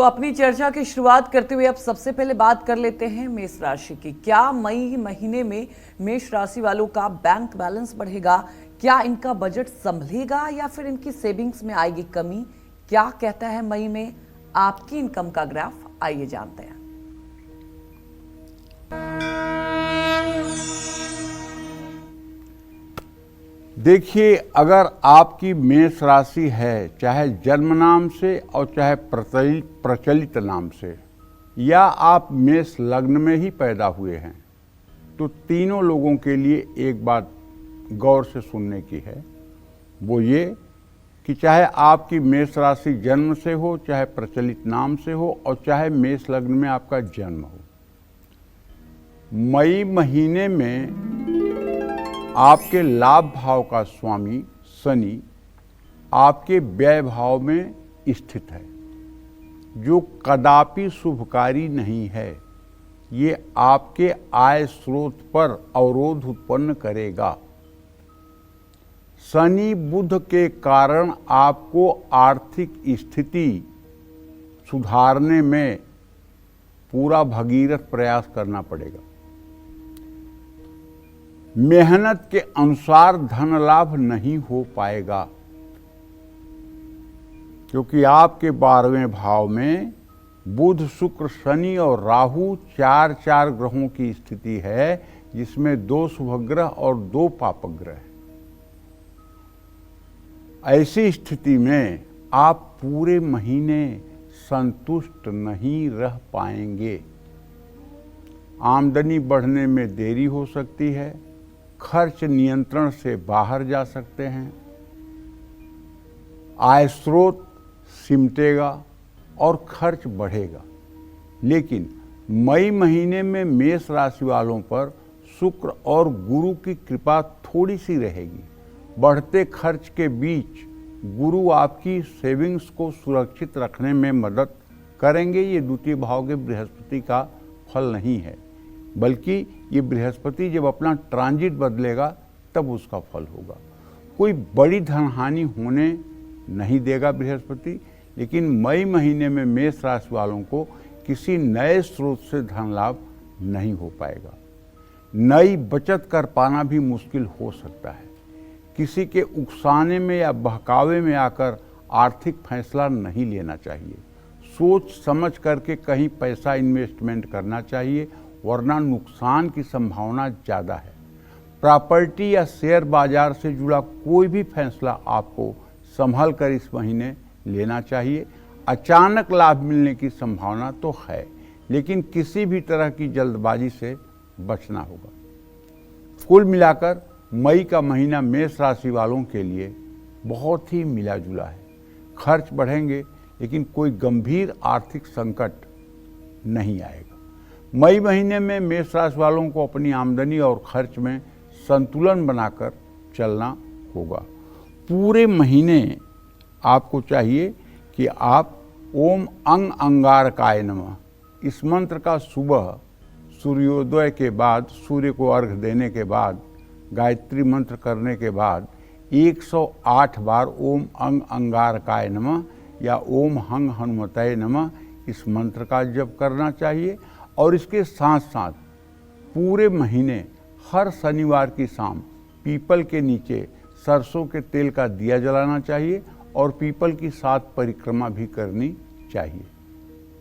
तो अपनी चर्चा की शुरुआत करते हुए अब सबसे पहले बात कर लेते हैं मेष राशि की। क्या मई महीने में मेष राशि वालों का बैंक बैलेंस बढ़ेगा? क्या इनका बजट संभलेगा या फिर इनकी सेविंग्स में आएगी कमी? क्या कहता है मई में आपकी इनकम का ग्राफ? आइए जानते हैं। देखिए, अगर आपकी मेष राशि है, चाहे जन्म नाम से और चाहे प्रचलित नाम से, या आप मेष लग्न में ही पैदा हुए हैं, तो तीनों लोगों के लिए एक बात गौर से सुनने की है। वो ये कि चाहे आपकी मेष राशि जन्म से हो, चाहे प्रचलित नाम से हो, और चाहे मेष लग्न में आपका जन्म हो, मई महीने में आपके लाभ भाव का स्वामी शनि आपके व्यय भाव में स्थित है, जो कदापि शुभकारी नहीं है। ये आपके आय स्रोत पर अवरोध उत्पन्न करेगा। शनि बुध के कारण आपको आर्थिक स्थिति सुधारने में पूरा भगीरथ प्रयास करना पड़ेगा। मेहनत के अनुसार धन लाभ नहीं हो पाएगा, क्योंकि आपके 12वें भाव में बुध शुक्र शनि और राहु चार ग्रहों की स्थिति है, जिसमें 2 शुभ ग्रह और 2 पापक ग्रह हैं। ऐसी स्थिति में आप पूरे महीने संतुष्ट नहीं रह पाएंगे। आमदनी बढ़ने में देरी हो सकती है, खर्च नियंत्रण से बाहर जा सकते हैं, आय स्रोत सिमटेगा और खर्च बढ़ेगा। लेकिन मई महीने में मेष राशि वालों पर शुक्र और गुरु की कृपा थोड़ी सी रहेगी। बढ़ते खर्च के बीच गुरु आपकी सेविंग्स को सुरक्षित रखने में मदद करेंगे। ये द्वितीय भाव के बृहस्पति का फल नहीं है, बल्कि ये बृहस्पति जब अपना ट्रांजिट बदलेगा तब उसका फल होगा। कोई बड़ी धनहानि होने नहीं देगा बृहस्पति, लेकिन मई महीने में मेष राशि वालों को किसी नए स्रोत से धन लाभ नहीं हो पाएगा। नई बचत कर पाना भी मुश्किल हो सकता है। किसी के उकसाने में या बहकावे में आकर आर्थिक फैसला नहीं लेना चाहिए। सोच समझ करके कहीं पैसा इन्वेस्टमेंट करना चाहिए, वरना नुकसान की संभावना ज़्यादा है। प्रॉपर्टी या शेयर बाजार से जुड़ा कोई भी फैसला आपको संभल कर इस महीने लेना चाहिए। अचानक लाभ मिलने की संभावना तो है, लेकिन किसी भी तरह की जल्दबाजी से बचना होगा। कुल मिलाकर मई का महीना मेष राशि वालों के लिए बहुत ही मिला जुला है। खर्च बढ़ेंगे, लेकिन कोई गंभीर आर्थिक संकट नहीं आएगा। मई महीने में मेष राशि वालों को अपनी आमदनी और खर्च में संतुलन बनाकर चलना होगा। पूरे महीने आपको चाहिए कि आप ओम अंग अंगारकाय नमः इस मंत्र का सुबह सूर्योदय के बाद, सूर्य को अर्घ देने के बाद, गायत्री मंत्र करने के बाद 108 बार ओम अंग अंगारकाय नमः या ओम हंग हनुमतये नमः इस मंत्र का जप करना चाहिए। और इसके साथ साथ पूरे महीने हर शनिवार की शाम पीपल के नीचे सरसों के तेल का दिया जलाना चाहिए और पीपल की 7 परिक्रमा भी करनी चाहिए।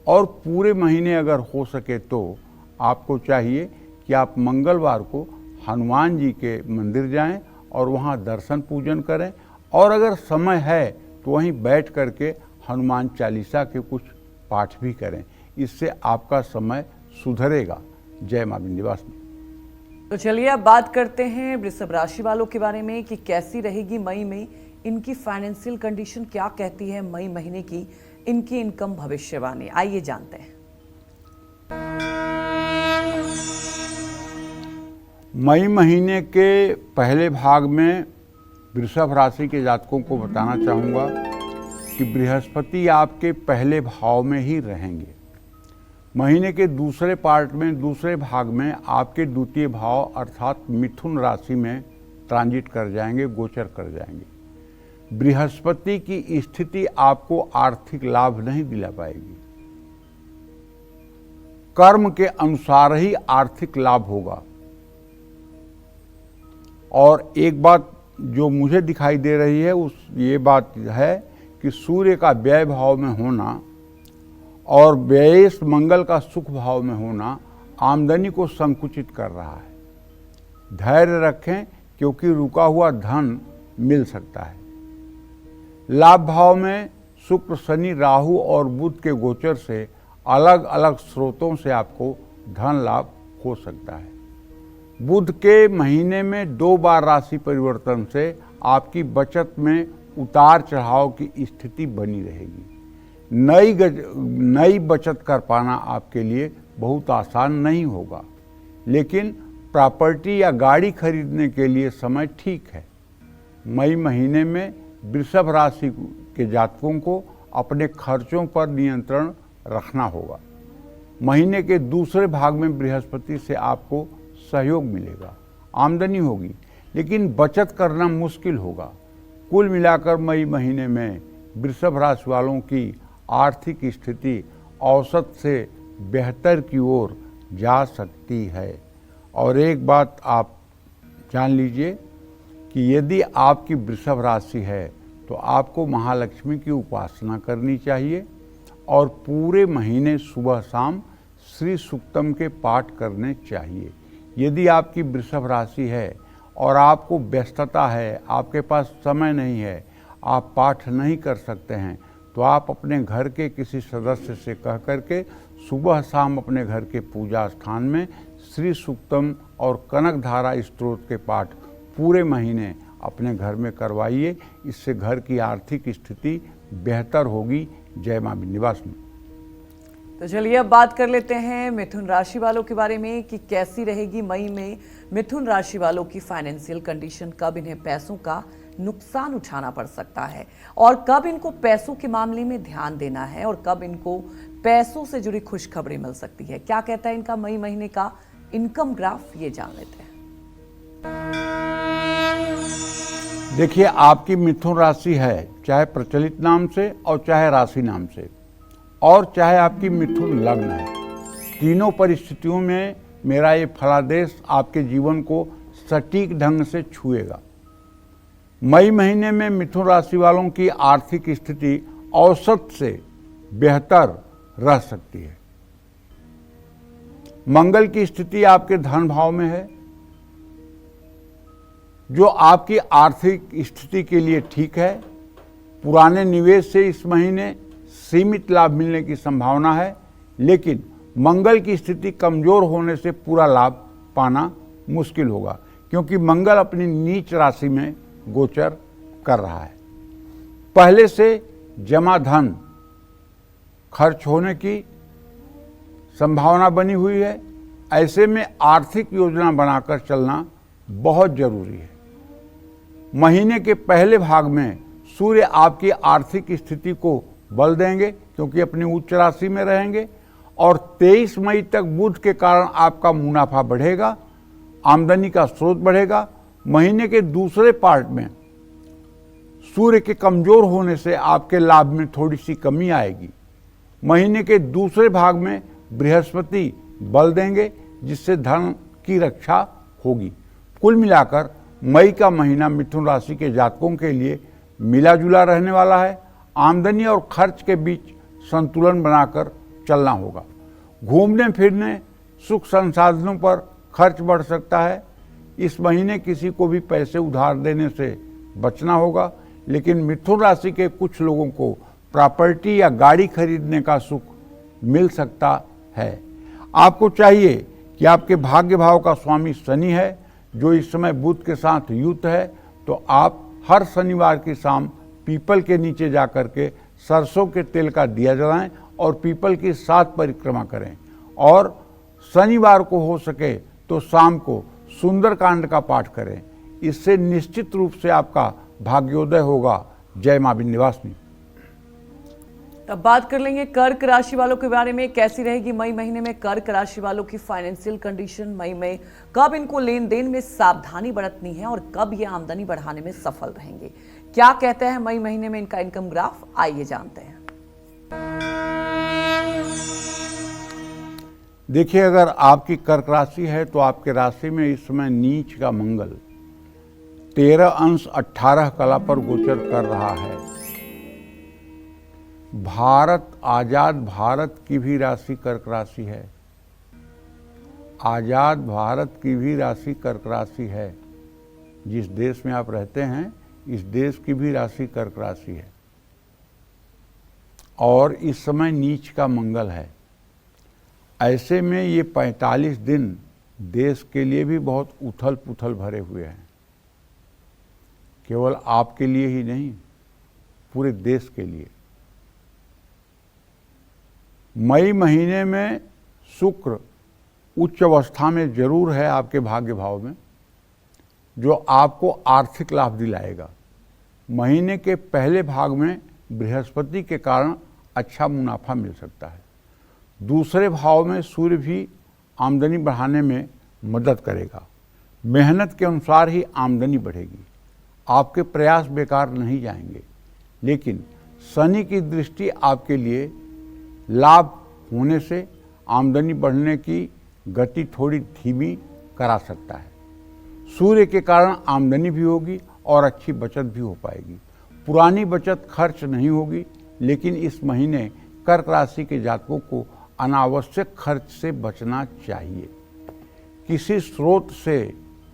और पूरे महीने अगर हो सके तो आपको चाहिए कि आप मंगलवार को हनुमान जी के मंदिर जाएं और वहां दर्शन पूजन करें, और अगर समय है तो वहीं बैठ करके हनुमान चालीसा के कुछ पाठ भी करें। इससे आपका समय सुधरेगा। जय मां विंध्यवासिनी। तो चलिए अब बात करते हैं वृषभ राशि वालों के बारे में कि कैसी रहेगी मई में इनकी फाइनेंशियल कंडीशन, क्या कहती है मई महीने की इनकी इनकम भविष्यवाणी। आइए जानते हैं। मई महीने के पहले भाग में वृषभ राशि के जातकों को बताना चाहूँगा कि बृहस्पति आपके पहले भाव में ही रहेंगे। महीने के दूसरे पार्ट में, दूसरे भाग में आपके द्वितीय भाव अर्थात मिथुन राशि में ट्रांजिट कर जाएंगे, गोचर कर जाएंगे। बृहस्पति की स्थिति आपको आर्थिक लाभ नहीं दिला पाएगी। कर्म के अनुसार ही आर्थिक लाभ होगा। और एक बात जो मुझे दिखाई दे रही है ये बात है कि सूर्य का व्यय भाव में होना और व्ययेश मंगल का सुख भाव में होना आमदनी को संकुचित कर रहा है। धैर्य रखें क्योंकि रुका हुआ धन मिल सकता है। लाभ भाव में शुक्र, शनि, राहु और बुध के गोचर से अलग अलग स्रोतों से आपको धन लाभ हो सकता है। बुध के महीने में 2 बार राशि परिवर्तन से आपकी बचत में उतार चढ़ाव की स्थिति बनी रहेगी। नई बचत कर पाना आपके लिए बहुत आसान नहीं होगा, लेकिन प्रॉपर्टी या गाड़ी खरीदने के लिए समय ठीक है। मई महीने में वृषभ राशि के जातकों को अपने खर्चों पर नियंत्रण रखना होगा। महीने के दूसरे भाग में बृहस्पति से आपको सहयोग मिलेगा, आमदनी होगी, लेकिन बचत करना मुश्किल होगा। कुल मिलाकर मई महीने में वृषभ राशि वालों की आर्थिक स्थिति औसत से बेहतर की ओर जा सकती है। और एक बात आप जान लीजिए कि यदि आपकी वृषभ राशि है तो आपको महालक्ष्मी की उपासना करनी चाहिए और पूरे महीने सुबह शाम श्री सूक्तम के पाठ करने चाहिए। यदि आपकी वृषभ राशि है और आपको व्यस्तता है, आपके पास समय नहीं है, आप पाठ नहीं कर सकते हैं, तो आप अपने घर के किसी सदस्य से कह करके सुबह शाम अपने घर के पूजा स्थान में श्री सूक्तम और कनक धारा स्तोत्र के पाठ पूरे महीने अपने घर में करवाइए। इससे घर की आर्थिक स्थिति बेहतर होगी। जय मां विंध्यवासिनी। तो चलिए अब बात कर लेते हैं मिथुन राशि वालों के बारे में कि कैसी रहेगी मई में मिथुन राशि वालों की फाइनेंशियल कंडीशन, कब इन्हें पैसों का नुकसान उठाना पड़ सकता है और कब इनको पैसों के मामले में ध्यान देना है और कब इनको पैसों से जुड़ी खुशखबरी मिल सकती है। क्या कहता है इनका मई महीने का इनकम ग्राफ, ये जान लेते हैं। देखिए, आपकी मिथुन राशि है, चाहे प्रचलित नाम से और चाहे राशि नाम से, और चाहे आपकी मिथुन लग्न है, तीनों परिस्थितियों में मेरा ये फलादेश आपके जीवन को सटीक ढंग से छुएगा। मई महीने में मिथुन राशि वालों की आर्थिक स्थिति औसत से बेहतर रह सकती है। मंगल की स्थिति आपके धन भाव में है, जो आपकी आर्थिक स्थिति के लिए ठीक है। पुराने निवेश से इस महीने सीमित लाभ मिलने की संभावना है, लेकिन मंगल की स्थिति कमजोर होने से पूरा लाभ पाना मुश्किल होगा, क्योंकि मंगल अपनी नीच राशि में गोचर कर रहा है। पहले से जमा धन खर्च होने की संभावना बनी हुई है। ऐसे में आर्थिक योजना बनाकर चलना बहुत जरूरी है। महीने के पहले भाग में सूर्य आपकी आर्थिक स्थिति को बल देंगे, क्योंकि अपनी उच्च राशि में रहेंगे, और 23 मई तक बुध के कारण आपका मुनाफा बढ़ेगा, आमदनी का स्रोत बढ़ेगा। महीने के दूसरे पार्ट में सूर्य के कमजोर होने से आपके लाभ में थोड़ी सी कमी आएगी। महीने के दूसरे भाग में बृहस्पति बल देंगे, जिससे धन की रक्षा होगी। कुल मिलाकर मई का महीना मिथुन राशि के जातकों के लिए मिला जुला रहने वाला है। आमदनी और खर्च के बीच संतुलन बनाकर चलना होगा। घूमने फिरने, सुख संसाधनों पर खर्च बढ़ सकता है। इस महीने किसी को भी पैसे उधार देने से बचना होगा, लेकिन मिथुन राशि के कुछ लोगों को प्रॉपर्टी या गाड़ी खरीदने का सुख मिल सकता है। आपको चाहिए कि आपके भाग्य भाव का स्वामी शनि है, जो इस समय बुध के साथ युक्त है, तो आप हर शनिवार की शाम पीपल के नीचे जाकर के सरसों के तेल का दिया जलाएं और पीपल की 7 परिक्रमा करें, और शनिवार को हो सके तो शाम को सुंदरकांड का पाठ करें। इससे निश्चित रूप से आपका भाग्योदय होगा। जय मां विंध्यवासिनी। अब बात कर लेंगे कर्क राशि वालों के बारे में। कैसी रहेगी मई महीने में कर्क राशि वालों की फाइनेंशियल कंडीशन। मई में कब इनको लेन देन में सावधानी बरतनी है और कब ये आमदनी बढ़ाने में सफल रहेंगे। क्या कहते हैं मई महीने में इनका इनकम ग्राफ, आइए जानते हैं। देखिए, अगर आपकी कर्क राशि है तो आपके राशि में इस समय नीच का मंगल 13 अंश 18 कला पर गोचर कर रहा है। भारत, आजाद भारत की भी राशि कर्क राशि है। आजाद भारत की भी राशि कर्क राशि है। जिस देश में आप रहते हैं, इस देश की भी राशि कर्क राशि है और इस समय नीच का मंगल है। ऐसे में ये 45 दिन देश के लिए भी बहुत उथल पुथल भरे हुए हैं। केवल आपके लिए ही नहीं, पूरे देश के लिए। मई महीने में शुक्र उच्च अवस्था में जरूर है आपके भाग्य भाव में, जो आपको आर्थिक लाभ दिलाएगा। महीने के पहले भाग में बृहस्पति के कारण अच्छा मुनाफा मिल सकता है। दूसरे भाव में सूर्य भी आमदनी बढ़ाने में मदद करेगा। मेहनत के अनुसार ही आमदनी बढ़ेगी। आपके प्रयास बेकार नहीं जाएंगे। लेकिन शनि की दृष्टि आपके लिए लाभ होने से आमदनी बढ़ने की गति थोड़ी धीमी करा सकता है। सूर्य के कारण आमदनी भी होगी और अच्छी बचत भी हो पाएगी। पुरानी बचत खर्च नहीं होगी, लेकिन इस महीने कर्क राशि के जातकों को अनावश्यक खर्च से बचना चाहिए। किसी स्रोत से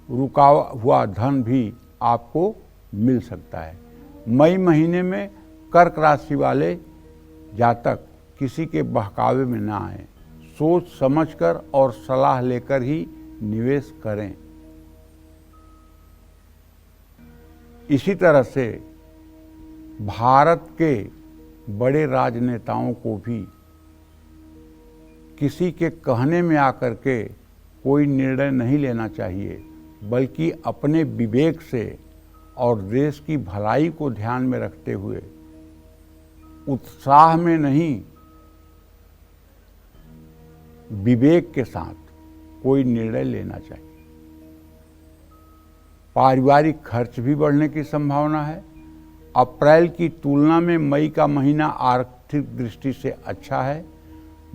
रुका हुआ धन भी आपको मिल सकता है। मई महीने में कर्क राशि वाले जातक किसी के बहकावे में ना आए। सोच समझकर और सलाह लेकर ही निवेश करें। इसी तरह से भारत के बड़े राजनेताओं को भी किसी के कहने में आकर के कोई निर्णय नहीं लेना चाहिए, बल्कि अपने विवेक से और देश की भलाई को ध्यान में रखते हुए उत्साह में नहीं, विवेक के साथ कोई निर्णय लेना चाहिए। पारिवारिक खर्च भी बढ़ने की संभावना है। अप्रैल की तुलना में मई का महीना आर्थिक दृष्टि से अच्छा है।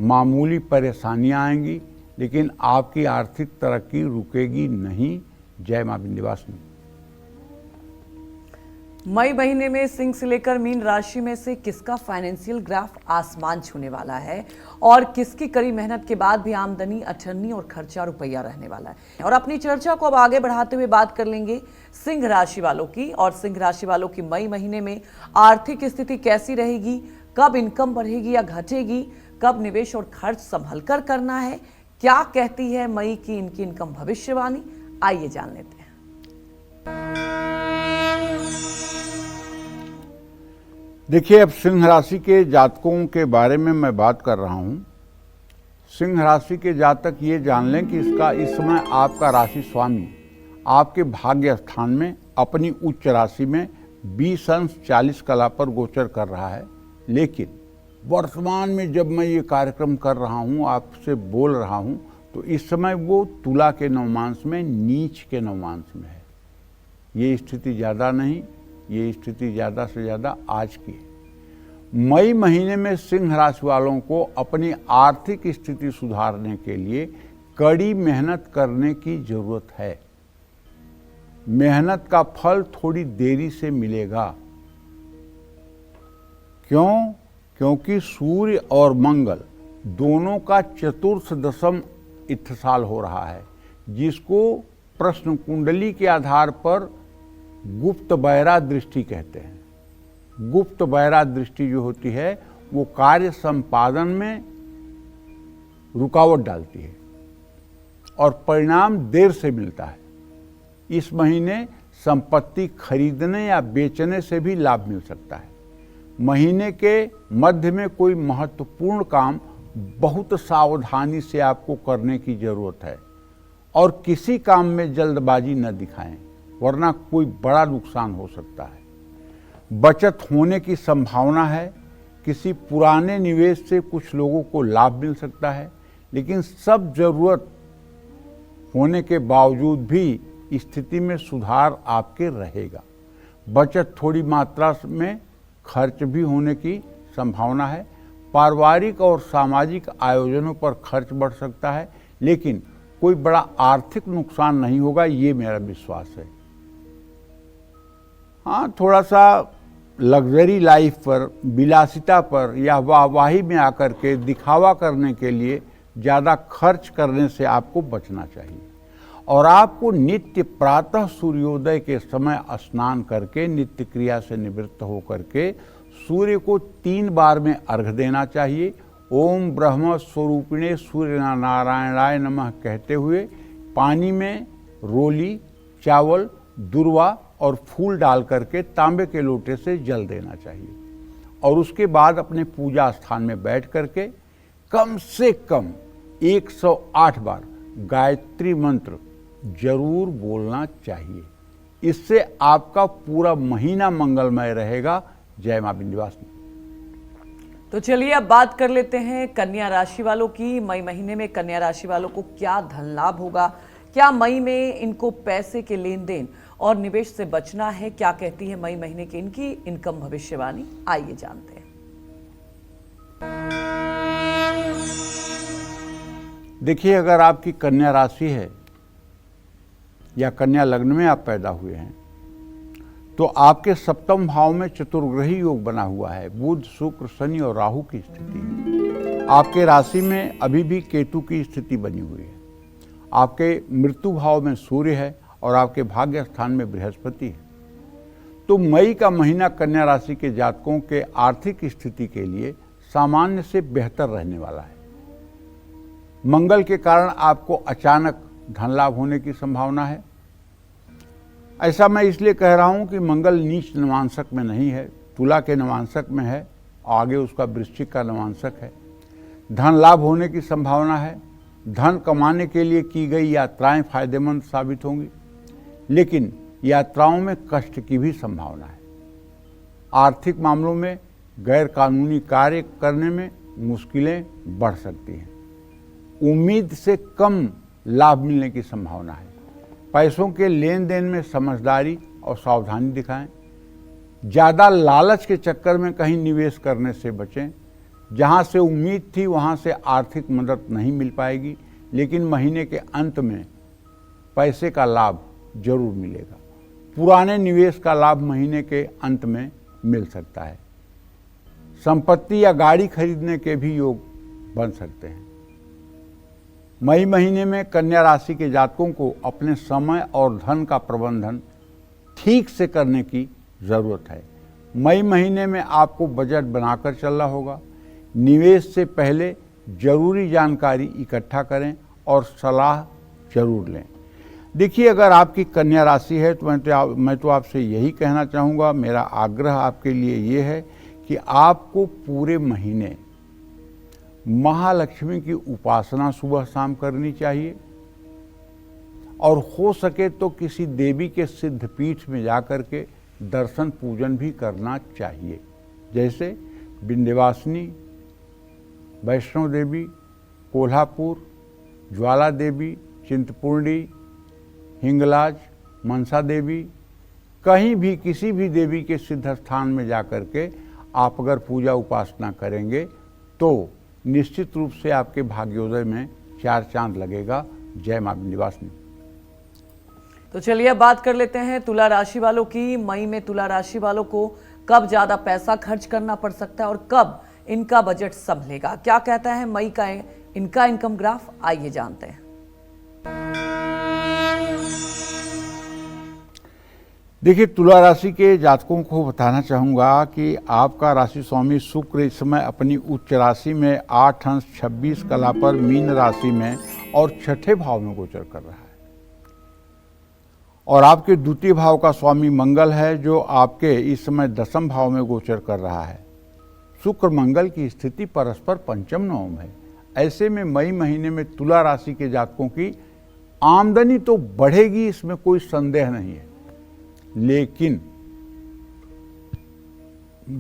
मामूली परेशानियां आएंगी, लेकिन आपकी आर्थिक तरक्की रुकेगी नहीं। जय मां विंध्यवासिनी। मई महीने में सिंह से लेकर मीन राशि में से किसका फाइनेंशियल ग्राफ आसमान छूने वाला है और किसकी कड़ी मेहनत के बाद भी आमदनी अठन्नी और खर्चा रुपया रहने वाला है। और अपनी चर्चा को अब आगे बढ़ाते हुए बात कर लेंगे सिंह राशि वालों की। और सिंह राशि वालों की मई महीने में आर्थिक स्थिति कैसी रहेगी, कब इनकम बढ़ेगी या घटेगी, कब निवेश और खर्च संभल कर करना है, क्या कहती है मई की इनकी इनकम भविष्यवाणी, आइए जान लेते हैं। देखिए, अब सिंह राशि के जातकों के बारे में मैं बात कर रहा हूं। सिंह राशि के जातक ये जान लें कि इस समय आपका राशि स्वामी आपके भाग्य स्थान में अपनी उच्च राशि में 20 अंश 40 कला पर गोचर कर रहा है। लेकिन वर्तमान में जब मैं ये कार्यक्रम कर रहा हूँ, आपसे बोल रहा हूँ, तो इस समय वो तुला के नवमांश में नीच के नवमांश में है। ये स्थिति ज़्यादा नहीं, ये स्थिति ज़्यादा से ज़्यादा आज की है। मई महीने में सिंह राशि वालों को अपनी आर्थिक स्थिति सुधारने के लिए कड़ी मेहनत करने की जरूरत है। मेहनत का फल थोड़ी देरी से मिलेगा। क्यों? क्योंकि सूर्य और मंगल दोनों का चतुर्थ दशम इत्थसाल हो रहा है, जिसको प्रश्न कुंडली के आधार पर गुप्त बैरा दृष्टि कहते हैं। गुप्त बैरा दृष्टि जो होती है वो कार्य संपादन में रुकावट डालती है और परिणाम देर से मिलता है। इस महीने संपत्ति खरीदने या बेचने से भी लाभ मिल सकता है। महीने के मध्य में कोई महत्वपूर्ण काम बहुत सावधानी से आपको करने की जरूरत है और किसी काम में जल्दबाजी न दिखाएं, वरना कोई बड़ा नुकसान हो सकता है। बचत होने की संभावना है। किसी पुराने निवेश से कुछ लोगों को लाभ मिल सकता है, लेकिन सब जरूरत होने के बावजूद भी स्थिति में सुधार आपके रहेगा। बचत थोड़ी मात्रा में खर्च भी होने की संभावना है। पारिवारिक और सामाजिक आयोजनों पर खर्च बढ़ सकता है, लेकिन कोई बड़ा आर्थिक नुकसान नहीं होगा, ये मेरा विश्वास है। हाँ, थोड़ा सा लग्जरी लाइफ पर, विलासिता पर या वाहवाही में आकर के दिखावा करने के लिए ज़्यादा खर्च करने से आपको बचना चाहिए। और आपको नित्य प्रातः सूर्योदय के समय स्नान करके नित्य क्रिया से निवृत्त होकर के सूर्य को 3 बार में अर्घ्य देना चाहिए। ओम ब्रह्म स्वरूपिणे सूर्य नारायणाय नमः कहते हुए पानी में रोली, चावल, दुर्वा और फूल डाल करके तांबे के लोटे से जल देना चाहिए। और उसके बाद अपने पूजा स्थान में बैठ करके कम से कम 108 बार गायत्री मंत्र जरूर बोलना चाहिए। इससे आपका पूरा महीना मंगलमय रहेगा। जय मां विंध्यवासिनी। तो चलिए अब बात कर लेते हैं कन्या राशि वालों की। मई महीने में कन्या राशि वालों को क्या धन लाभ होगा, क्या मई में इनको पैसे के लेन देन और निवेश से बचना है, क्या कहती है मई महीने की इनकी इनकम भविष्यवाणी, आइए जानते हैं। देखिए, अगर आपकी कन्या राशि है या कन्या लग्न में आप पैदा हुए हैं तो आपके सप्तम भाव में चतुर्ग्रही योग बना हुआ है। बुध, शुक्र, शनि और राहु की स्थिति है। आपके राशि में अभी भी केतु की स्थिति बनी हुई है। आपके मृत्यु भाव में सूर्य है और आपके भाग्य स्थान में बृहस्पति है। तो मई का महीना कन्या राशि के जातकों के आर्थिक स्थिति के लिए सामान्य से बेहतर रहने वाला है। मंगल के कारण आपको अचानक धन लाभ होने की संभावना है। ऐसा मैं इसलिए कह रहा हूं कि मंगल नीच नवांशक में नहीं है, तुला के नवांशक में है, आगे उसका वृश्चिक का नवांशक है। धन लाभ होने की संभावना है। धन कमाने के लिए की गई यात्राएं फायदेमंद साबित होंगी, लेकिन यात्राओं में कष्ट की भी संभावना है। आर्थिक मामलों में गैर कानूनी कार्य करने में मुश्किलें बढ़ सकती हैं। उम्मीद से कम लाभ मिलने की संभावना है। पैसों के लेन देन में समझदारी और सावधानी दिखाएं। ज़्यादा लालच के चक्कर में कहीं निवेश करने से बचें। जहां से उम्मीद थी वहां से आर्थिक मदद नहीं मिल पाएगी, लेकिन महीने के अंत में पैसे का लाभ जरूर मिलेगा। पुराने निवेश का लाभ महीने के अंत में मिल सकता है। संपत्ति या गाड़ी खरीदने के भी योग बन सकते हैं। मई महीने में कन्या राशि के जातकों को अपने समय और धन का प्रबंधन ठीक से करने की जरूरत है। मई महीने में आपको बजट बनाकर चलना होगा। निवेश से पहले जरूरी जानकारी इकट्ठा करें और सलाह जरूर लें। देखिए, अगर आपकी कन्या राशि है तो मैं तो आपसे यही कहना चाहूँगा, मेरा आग्रह आपके लिए ये है कि आपको पूरे महीने महालक्ष्मी की उपासना सुबह शाम करनी चाहिए और हो सके तो किसी देवी के सिद्ध पीठ में जाकर के दर्शन पूजन भी करना चाहिए, जैसे विंध्यवासिनी, वैष्णो देवी, कोल्हापुर, ज्वाला देवी, चिंतपूर्णी, हिंगलाज, मनसा देवी। कहीं भी किसी भी देवी के सिद्ध स्थान में जाकर के आप अगर पूजा उपासना करेंगे तो निश्चित रूप से आपके भाग्योदय में 4 चांद लगेगा। जय मां विंध्यवासिनी। तो चलिए अब बात कर लेते हैं तुला राशि वालों की। मई में तुला राशि वालों को कब ज्यादा पैसा खर्च करना पड़ सकता है और कब इनका बजट संभलेगा, क्या कहता है मई का इनका इनकम ग्राफ, आइए जानते हैं। देखिए, तुला राशि के जातकों को बताना चाहूँगा कि आपका राशि स्वामी शुक्र इस समय अपनी उच्च राशि में 8 अंश 26 कला पर मीन राशि में और 6ठे भाव में गोचर कर रहा है। और आपके द्वितीय भाव का स्वामी मंगल है जो आपके इस समय 10वें भाव में गोचर कर रहा है। शुक्र मंगल की स्थिति परस्पर पंचम नवम है। ऐसे में मई महीने में तुला राशि के जातकों की आमदनी तो बढ़ेगी, इसमें कोई संदेह नहीं है, लेकिन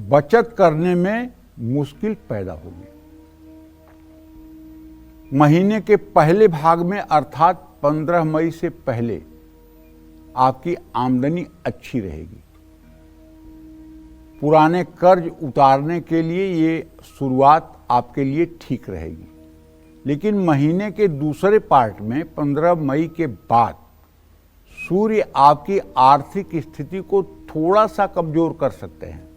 बचत करने में मुश्किल पैदा होगी। महीने के पहले भाग में अर्थात 15 मई से पहले आपकी आमदनी अच्छी रहेगी। पुराने कर्ज उतारने के लिए ये शुरुआत आपके लिए ठीक रहेगी। लेकिन महीने के दूसरे पार्ट में 15 मई के बाद सूर्य आपकी आर्थिक स्थिति को थोड़ा सा कमजोर कर सकते हैं।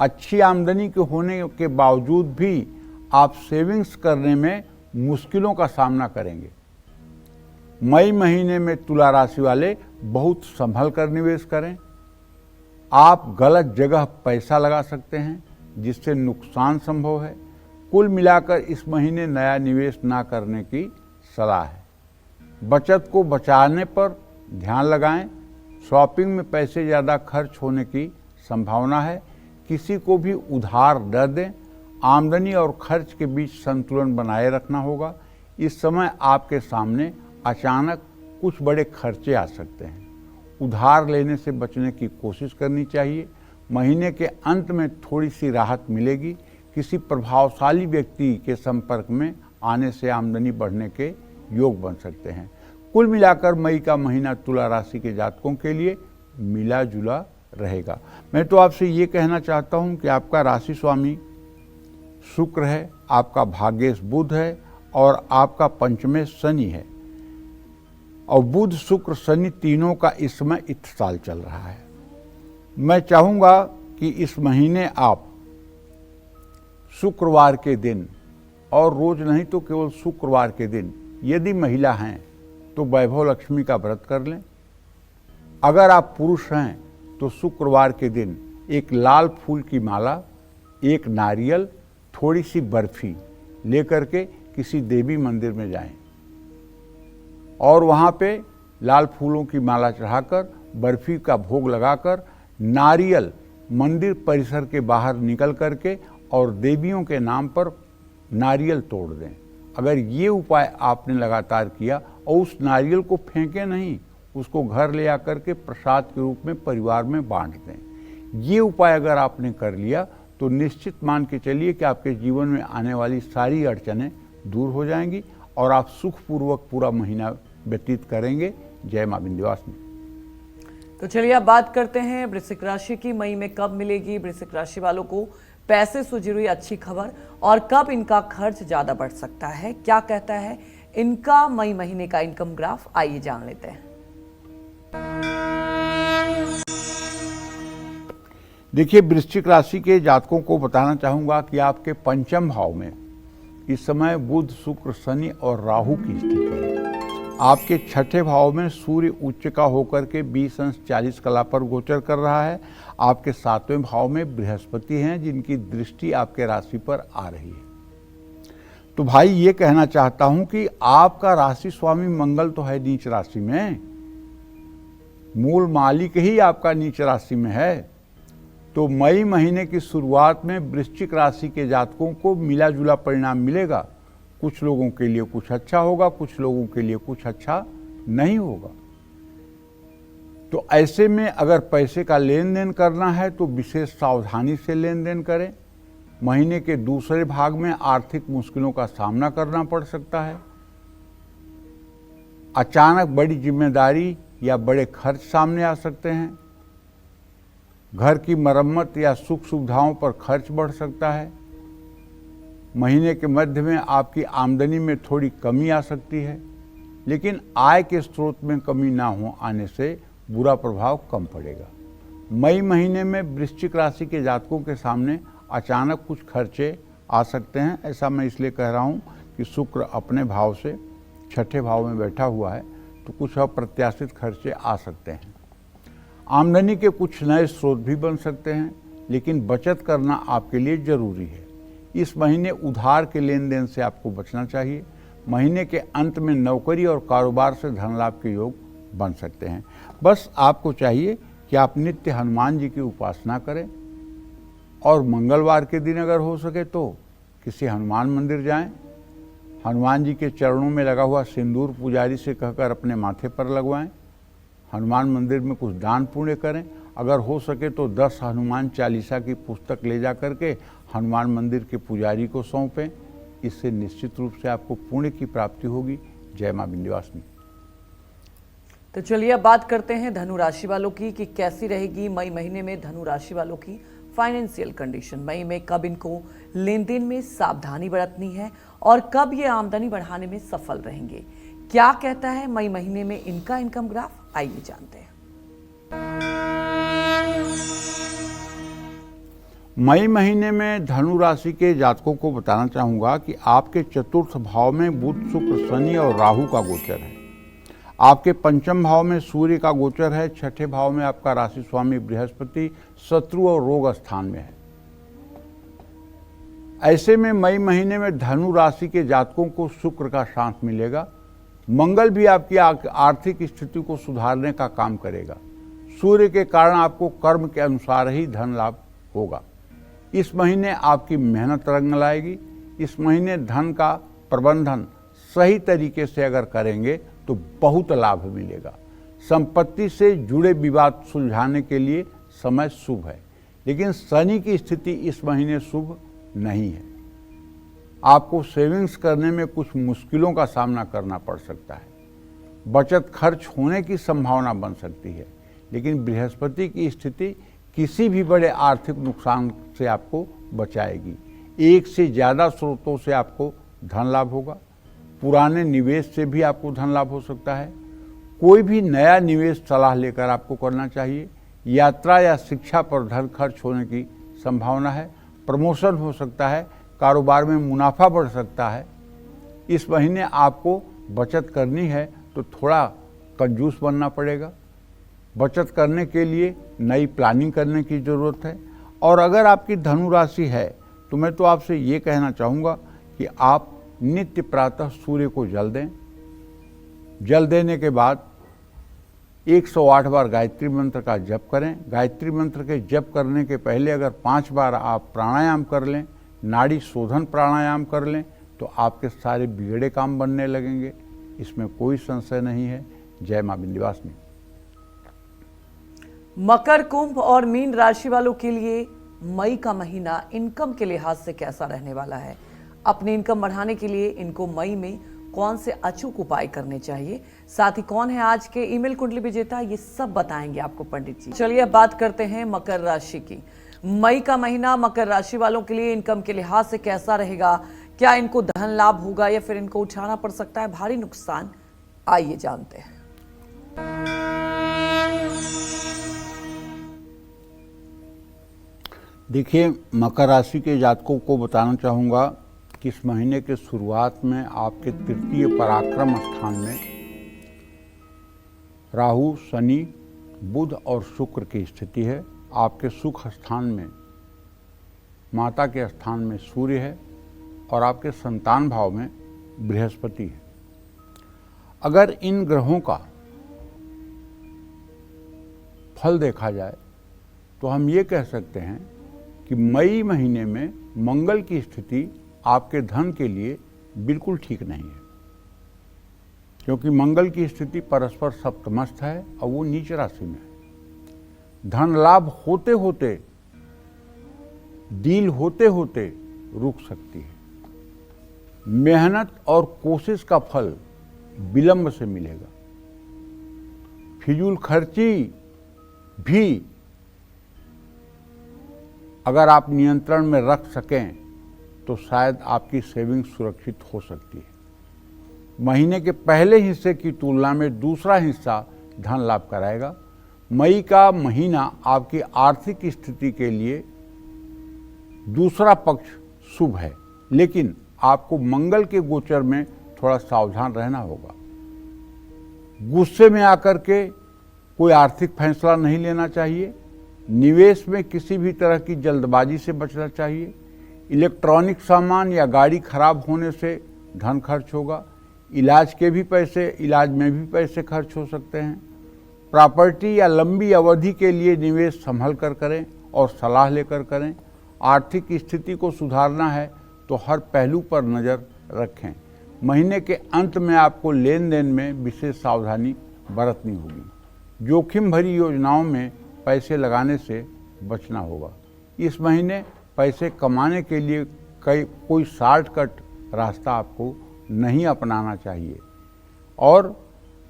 अच्छी आमदनी के होने के बावजूद भी आप सेविंग्स करने में मुश्किलों का सामना करेंगे। मई महीने में तुला राशि वाले बहुत संभल कर निवेश करें। आप गलत जगह पैसा लगा सकते हैं जिससे नुकसान संभव है। कुल मिलाकर इस महीने नया निवेश ना करने की सलाह है। बचत को बचाने पर ध्यान लगाएं। शॉपिंग में पैसे ज़्यादा खर्च होने की संभावना है। किसी को भी उधार न दें। आमदनी और खर्च के बीच संतुलन बनाए रखना होगा। इस समय आपके सामने अचानक कुछ बड़े खर्चे आ सकते हैं। उधार लेने से बचने की कोशिश करनी चाहिए। महीने के अंत में थोड़ी सी राहत मिलेगी। किसी प्रभावशाली व्यक्ति के संपर्क में आने से आमदनी बढ़ने के योग बन सकते हैं। कुल मिलाकर मई का महीना तुला राशि के जातकों के लिए मिला जुला रहेगा। मैं तो आपसे ये कहना चाहता हूँ कि आपका राशि स्वामी शुक्र है, आपका भाग्येश बुध है और आपका पंचमे शनि है। और बुध शुक्र शनि तीनों का इस समय इत्तेफाक चल रहा है। मैं चाहूँगा कि इस महीने आप शुक्रवार के दिन, और रोज नहीं तो केवल शुक्रवार के दिन, यदि महिला हैं तो वैभव लक्ष्मी का व्रत कर लें। अगर आप पुरुष हैं तो शुक्रवार के दिन एक लाल फूल की माला, एक नारियल, थोड़ी सी बर्फी लेकर के किसी देवी मंदिर में जाएं और वहाँ पे लाल फूलों की माला चढ़ाकर, बर्फी का भोग लगाकर, नारियल मंदिर परिसर के बाहर निकल करके और देवियों के नाम पर नारियल तोड़ दें। अगर ये उपाय आपने लगातार किया और उस नारियल को फेंके नहीं, उसको घर ले आकर के प्रसाद के रूप में परिवार में बांट दें। ये उपाय अगर आपने कर लिया तो निश्चित मान के चलिए कि आपके जीवन में आने वाली सारी अड़चनें दूर हो जाएंगी और आप सुखपूर्वक पूरा महीना व्यतीत करेंगे। जय मां विंध्यवासिनी। तो चलिए अब बात करते हैं वृश्चिक राशि की। मई में कब मिलेगी वृश्चिक राशि वालों को पैसे से जुड़ी अच्छी खबर और कब इनका खर्च ज्यादा बढ़ सकता है, क्या कहता है इनका मई महीने का इनकम ग्राफ, आइए जान लेते हैं। देखिए, वृश्चिक राशि के जातकों को बताना चाहूंगा कि आपके पंचम भाव में इस समय बुध शुक्र शनि और राहु की स्थिति है। आपके छठे भाव में सूर्य उच्च का होकर के 20 अंश 40 कला पर गोचर कर रहा है। आपके सातवें भाव में बृहस्पति हैं जिनकी दृष्टि आपके राशि पर आ रही है। तो भाई ये कहना चाहता हूं कि आपका राशि स्वामी मंगल तो है नीच राशि में, मूल मालिक ही आपका नीच राशि में है। तो मई महीने की शुरुआत में वृश्चिक राशि के जातकों को मिला जुला परिणाम मिलेगा। कुछ लोगों के लिए कुछ अच्छा होगा, कुछ लोगों के लिए कुछ अच्छा नहीं होगा। तो ऐसे में अगर पैसे का लेन देन करना है तो विशेष सावधानी से लेन देन करें। महीने के दूसरे भाग में आर्थिक मुश्किलों का सामना करना पड़ सकता है। अचानक बड़ी जिम्मेदारी या बड़े खर्च सामने आ सकते हैं। घर की मरम्मत या सुख सुविधाओं पर खर्च बढ़ सकता है। महीने के मध्य में आपकी आमदनी में थोड़ी कमी आ सकती है, लेकिन आय के स्रोत में कमी ना हो आने से बुरा प्रभाव कम पड़ेगा। मई महीने में वृश्चिक राशि के जातकों के सामने अचानक कुछ खर्चे आ सकते हैं। ऐसा मैं इसलिए कह रहा हूँ कि शुक्र अपने भाव से छठे भाव में बैठा हुआ है, तो कुछ अप्रत्याशित खर्चे आ सकते हैं। आमदनी के कुछ नए स्रोत भी बन सकते हैं, लेकिन बचत करना आपके लिए जरूरी है। इस महीने उधार के लेन देन से आपको बचना चाहिए। महीने के अंत में नौकरी और कारोबार से धन लाभ के योग बन सकते हैं। बस आपको चाहिए कि आप नित्य हनुमान जी की उपासना करें और मंगलवार के दिन अगर हो सके तो किसी हनुमान मंदिर जाएं। हनुमान जी के चरणों में लगा हुआ सिंदूर पुजारी से कहकर अपने माथे पर लगवाएं। हनुमान मंदिर में कुछ दान पुण्य करें। अगर हो सके तो 10 हनुमान चालीसा की पुस्तक ले जा करके हनुमान मंदिर के पुजारी को सौंपें। इससे निश्चित रूप से आपको पुण्य की प्राप्ति होगी। जय मां विंध्यवासिनी। तो चलिए अब बात करते हैं धनु राशि वालों की कि कैसी रहेगी मई महीने में धनु राशि वालों की फाइनेंशियल कंडीशन। मई में कब इनको लेन देन में सावधानी बरतनी है और कब ये आमदनी बढ़ाने में सफल रहेंगे, क्या कहता है मई महीने में इनका इनकम ग्राफ, आइए जानते हैं। मई महीने में धनु राशि के जातकों को बताना चाहूंगा कि आपके चतुर्थ भाव में बुध, शुक्र, शनि और राहु का गोचर है। आपके पंचम भाव में सूर्य का गोचर है। छठे भाव में आपका राशि स्वामी बृहस्पति शत्रु और रोग स्थान में है। ऐसे में मई महीने में धनु राशि के जातकों को शुक्र का साथ मिलेगा। मंगल भी आपकी आर्थिक स्थिति को सुधारने का काम करेगा। सूर्य के कारण आपको कर्म के अनुसार ही धन लाभ होगा। इस महीने आपकी मेहनत रंग लाएगी। इस महीने धन का प्रबंधन सही तरीके से अगर करेंगे तो बहुत लाभ मिलेगा। संपत्ति से जुड़े विवाद सुलझाने के लिए समय शुभ है, लेकिन शनि की स्थिति इस महीने शुभ नहीं है। आपको सेविंग्स करने में कुछ मुश्किलों का सामना करना पड़ सकता है। बचत खर्च होने की संभावना बन सकती है, लेकिन बृहस्पति की स्थिति किसी भी बड़े आर्थिक नुकसान से आपको बचाएगी। एक से ज़्यादा स्रोतों से आपको धन लाभ होगा। पुराने निवेश से भी आपको धन लाभ हो सकता है। कोई भी नया निवेश सलाह लेकर आपको करना चाहिए। यात्रा या शिक्षा पर धन खर्च होने की संभावना है। प्रमोशन हो सकता है। कारोबार में मुनाफा बढ़ सकता है। इस महीने आपको बचत करनी है तो थोड़ा कंजूस बनना पड़ेगा। बचत करने के लिए नई प्लानिंग करने की ज़रूरत है। और अगर आपकी धनु राशि है तो मैं तो आपसे ये कहना चाहूँगा कि आप नित्य प्रातः सूर्य को जल दें। जल देने के बाद 108 बार गायत्री मंत्र का जप करें। गायत्री मंत्र के जप करने के पहले अगर 5 बार आप प्राणायाम कर लें, नाड़ी शोधन प्राणायाम कर लें, तो आपके सारे बिगड़े काम बनने लगेंगे। इसमें कोई संशय नहीं है। जय मां विंध्यवासिनी। मकर, कुंभ और मीन राशि वालों के लिए मई का महीना इनकम के लिहाज से कैसा रहने वाला है? अपनी इनकम बढ़ाने के लिए इनको मई में कौन से अचूक उपाय करने चाहिए? साथ ही कौन है आज के ईमेल कुंडली विजेता, ये सब बताएंगे आपको पंडित जी। चलिए अब बात करते हैं मकर राशि की। मई का महीना मकर राशि वालों के लिए इनकम के लिहाज से कैसा रहेगा? क्या इनको धन लाभ होगा या फिर इनको उठाना पड़ सकता है भारी नुकसान? आइए जानते हैं। देखिए, मकर राशि के जातकों को बताना चाहूँगा कि इस महीने के शुरुआत में आपके तृतीय पराक्रम स्थान में राहु, शनि, बुध और शुक्र की स्थिति है। आपके सुख स्थान में माता के स्थान में सूर्य है और आपके संतान भाव में बृहस्पति है। अगर इन ग्रहों का फल देखा जाए तो हम ये कह सकते हैं कि मई महीने में मंगल की स्थिति आपके धन के लिए बिल्कुल ठीक नहीं है, क्योंकि मंगल की स्थिति परस्पर सप्तमस्थ है और वो नीच राशि में है। धन लाभ होते होते, डील होते होते रुक सकती है। मेहनत और कोशिश का फल विलंब से मिलेगा। फिजूल खर्ची भी अगर आप नियंत्रण में रख सकें तो शायद आपकी सेविंग सुरक्षित हो सकती है। महीने के पहले हिस्से की तुलना में दूसरा हिस्सा धन लाभ कराएगा। मई का महीना आपकी आर्थिक स्थिति के लिए दूसरा पक्ष शुभ है, लेकिन आपको मंगल के गोचर में थोड़ा सावधान रहना होगा। गुस्से में आकर के कोई आर्थिक फैसला नहीं लेना चाहिए। निवेश में किसी भी तरह की जल्दबाजी से बचना चाहिए। इलेक्ट्रॉनिक सामान या गाड़ी खराब होने से धन खर्च होगा। इलाज में भी पैसे खर्च हो सकते हैं। प्रॉपर्टी या लंबी अवधि के लिए निवेश संभल कर करें और सलाह लेकर करें। आर्थिक स्थिति को सुधारना है तो हर पहलू पर नज़र रखें। महीने के अंत में आपको लेन देन में विशेष सावधानी बरतनी होगी। जोखिम भरी योजनाओं में पैसे लगाने से बचना होगा। इस महीने पैसे कमाने के लिए कोई शॉर्टकट रास्ता आपको नहीं अपनाना चाहिए। और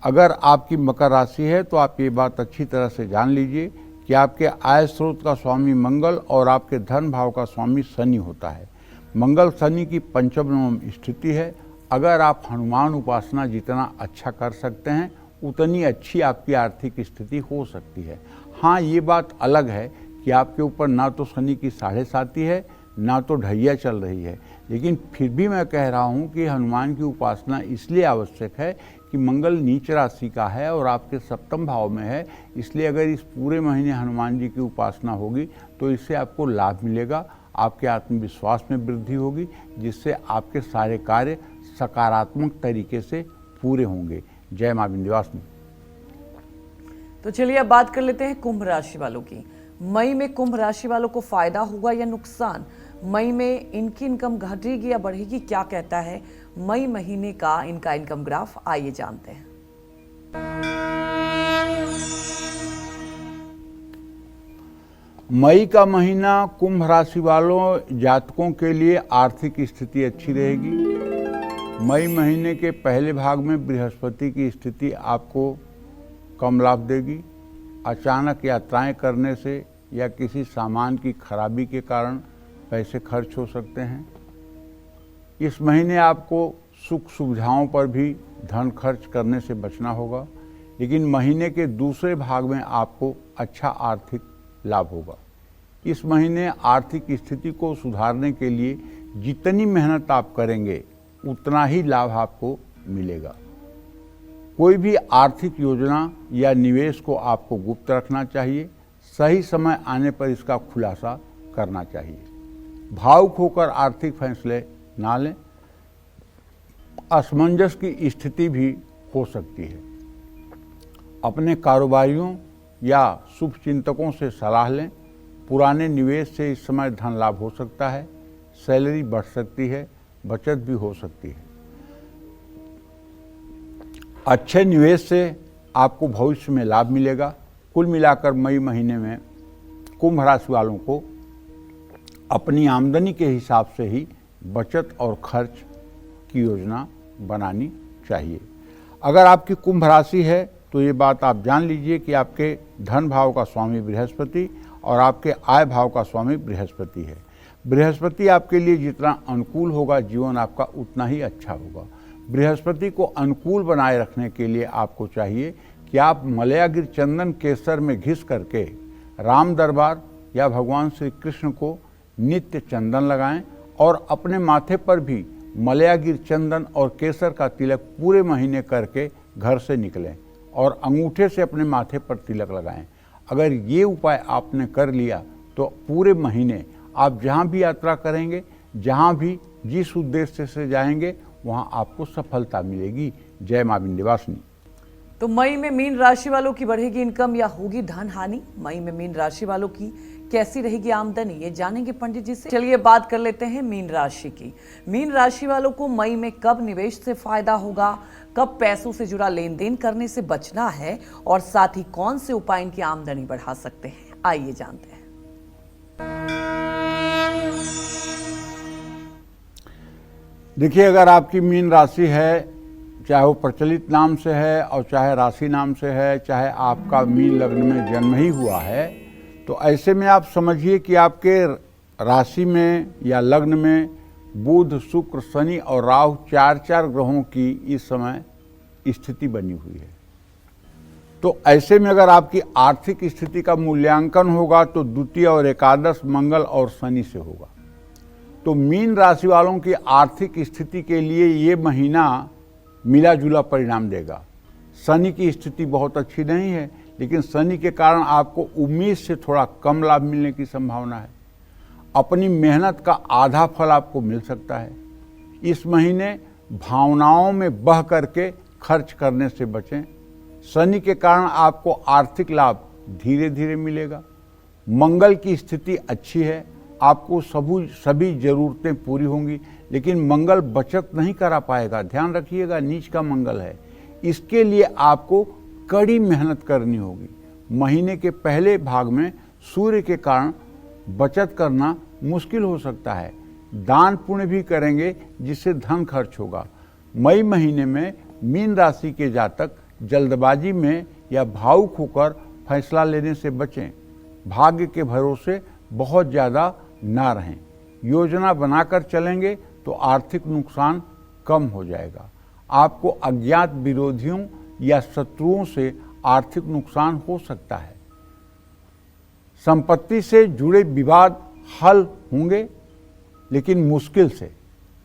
अगर आपकी मकर राशि है तो आप ये बात अच्छी तरह से जान लीजिए कि आपके आय स्रोत का स्वामी मंगल और आपके धन भाव का स्वामी शनि होता है। मंगल शनि की पंचम स्थिति है। अगर आप हनुमान उपासना जितना अच्छा कर सकते हैं उतनी अच्छी आपकी आर्थिक स्थिति हो सकती है। हाँ, ये बात अलग है कि आपके ऊपर ना तो शनि की 7.5 है ना तो ढैया चल रही है, लेकिन फिर भी मैं कह रहा हूँ कि हनुमान की उपासना इसलिए आवश्यक है कि मंगल नीच राशि का है और आपके सप्तम भाव में है। इसलिए अगर इस पूरे महीने हनुमान जी की उपासना होगी तो इससे आपको लाभ मिलेगा, आपके आत्मविश्वास में वृद्धि होगी, जिससे आपके सारे कार्य सकारात्मक तरीके से पूरे होंगे। जय मां विंध्यवासिनी। तो चलिए अब बात कर लेते हैं कुंभ राशि वालों की। मई में कुंभ राशि वालों को फायदा होगा या नुकसान? मई में इनकी इनकम घटेगी या बढ़ेगी, क्या कहता है मई महीने का इनका इनकम ग्राफ? आइए जानते हैं। मई का महीना कुंभ राशि वालों जातकों के लिए आर्थिक स्थिति अच्छी रहेगी। मई महीने के पहले भाग में बृहस्पति की स्थिति आपको कम लाभ देगी। अचानक यात्राएं करने से या किसी सामान की खराबी के कारण पैसे खर्च हो सकते हैं। इस महीने आपको सुख सुविधाओं पर भी धन खर्च करने से बचना होगा, लेकिन महीने के दूसरे भाग में आपको अच्छा आर्थिक लाभ होगा। इस महीने आर्थिक स्थिति को सुधारने के लिए जितनी मेहनत आप करेंगे उतना ही लाभ आपको मिलेगा। कोई भी आर्थिक योजना या निवेश को आपको गुप्त रखना चाहिए। सही समय आने पर इसका खुलासा करना चाहिए। भावुक होकर आर्थिक फैसले ना लें। असमंजस की स्थिति भी हो सकती है। अपने कारोबारियों या शुभ चिंतकों से सलाह लें। पुराने निवेश से इस समय धन लाभ हो सकता है। सैलरी बढ़ सकती है, बचत भी हो सकती है। अच्छे निवेश से आपको भविष्य में लाभ मिलेगा। कुल मिलाकर मई महीने में कुंभ राशि वालों को अपनी आमदनी के हिसाब से ही बचत और खर्च की योजना बनानी चाहिए। अगर आपकी कुंभ राशि है तो ये बात आप जान लीजिए कि आपके धन भाव का स्वामी बृहस्पति और आपके आय भाव का स्वामी बृहस्पति है। बृहस्पति आपके लिए जितना अनुकूल होगा जीवन आपका उतना ही अच्छा होगा। बृहस्पति को अनुकूल बनाए रखने के लिए आपको चाहिए कि आप मलयागिर चंदन केसर में घिस करके राम दरबार या भगवान श्री कृष्ण को नित्य चंदन लगाएं और अपने माथे पर भी मलयागिर चंदन और केसर का तिलक पूरे महीने करके घर से निकलें और अंगूठे से अपने माथे पर तिलक लगाएं। अगर ये उपाय आपने कर लिया तो पूरे महीने आप जहाँ भी यात्रा करेंगे, जहाँ भी जिस उद्देश्य से जाएंगे वहाँ आपको सफलता मिलेगी। जय मां विंध्यवासिनी। तो मई में मीन राशि वालों की बढ़ेगी इनकम या होगी धन हानि? मई में मीन राशि वालों की कैसी रहेगी आमदनी, ये जानेंगे पंडित जी से। चलिए बात कर लेते हैं मीन राशि की। मीन राशि वालों को मई में कब निवेश से फायदा होगा, कब पैसों से जुड़ा लेन देन करने से बचना है और साथ ही कौन से उपाय इनकी आमदनी बढ़ा सकते हैं, आइए जानते हैं। देखिए, अगर आपकी मीन राशि है, चाहे वो प्रचलित नाम से है और चाहे राशि नाम से है, चाहे आपका मीन लग्न में जन्म ही हुआ है, तो ऐसे में आप समझिए कि आपके राशि में या लग्न में बुध, शुक्र, शनि और राहु 4 ग्रहों की इस समय स्थिति बनी हुई है। तो ऐसे में अगर आपकी आर्थिक स्थिति का मूल्यांकन होगा तो द्वितीय और एकादश मंगल और शनि से होगा। तो मीन राशि वालों की आर्थिक स्थिति के लिए ये महीना मिला जुला परिणाम देगा। शनि की स्थिति बहुत अच्छी नहीं है, लेकिन शनि के कारण आपको उम्मीद से थोड़ा कम लाभ मिलने की संभावना है। अपनी मेहनत का आधा फल आपको मिल सकता है। इस महीने भावनाओं में बह करके खर्च करने से बचें। शनि के कारण आपको आर्थिक लाभ धीरे धीरे मिलेगा। मंगल की स्थिति अच्छी है, आपको सभी जरूरतें पूरी होंगी, लेकिन मंगल बचत नहीं करा पाएगा। ध्यान रखिएगा, नीच का मंगल है। इसके लिए आपको कड़ी मेहनत करनी होगी। महीने के पहले भाग में सूर्य के कारण बचत करना मुश्किल हो सकता है। दान पुण्य भी करेंगे जिससे धन खर्च होगा। मई महीने में मीन राशि के जातक जल्दबाजी में या भावुक होकर फैसला लेने से बचें। भाग्य के भरोसे बहुत ज़्यादा ना रहें। योजना बनाकर चलेंगे तो आर्थिक नुकसान कम हो जाएगा। आपको अज्ञात विरोधियों या शत्रुओं से आर्थिक नुकसान हो सकता है। संपत्ति से जुड़े विवाद हल होंगे, लेकिन मुश्किल से।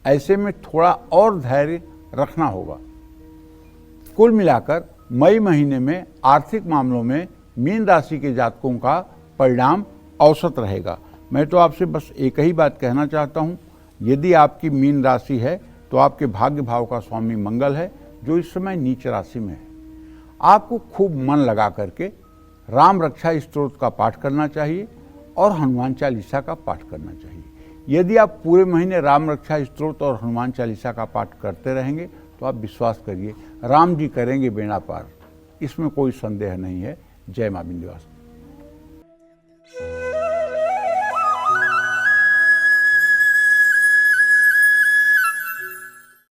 ऐसे में थोड़ा और धैर्य रखना होगा। कुल मिलाकर मई महीने में आर्थिक मामलों में मीन राशि के जातकों का परिणाम औसत रहेगा। मैं तो आपसे बस एक ही बात कहना चाहता हूँ, यदि आपकी मीन राशि है तो आपके भाग्य भाव का स्वामी मंगल है, जो इस समय नीच राशि में है। आपको खूब मन लगा करके राम रक्षा स्तोत्र का पाठ करना चाहिए और हनुमान चालीसा का पाठ करना चाहिए। यदि आप पूरे महीने राम रक्षा स्तोत्र और हनुमान चालीसा का पाठ करते रहेंगे तो आप विश्वास करिए, राम जी करेंगे बेड़ा पार। इसमें कोई संदेह नहीं है। जय मां विंध्यवासिनी।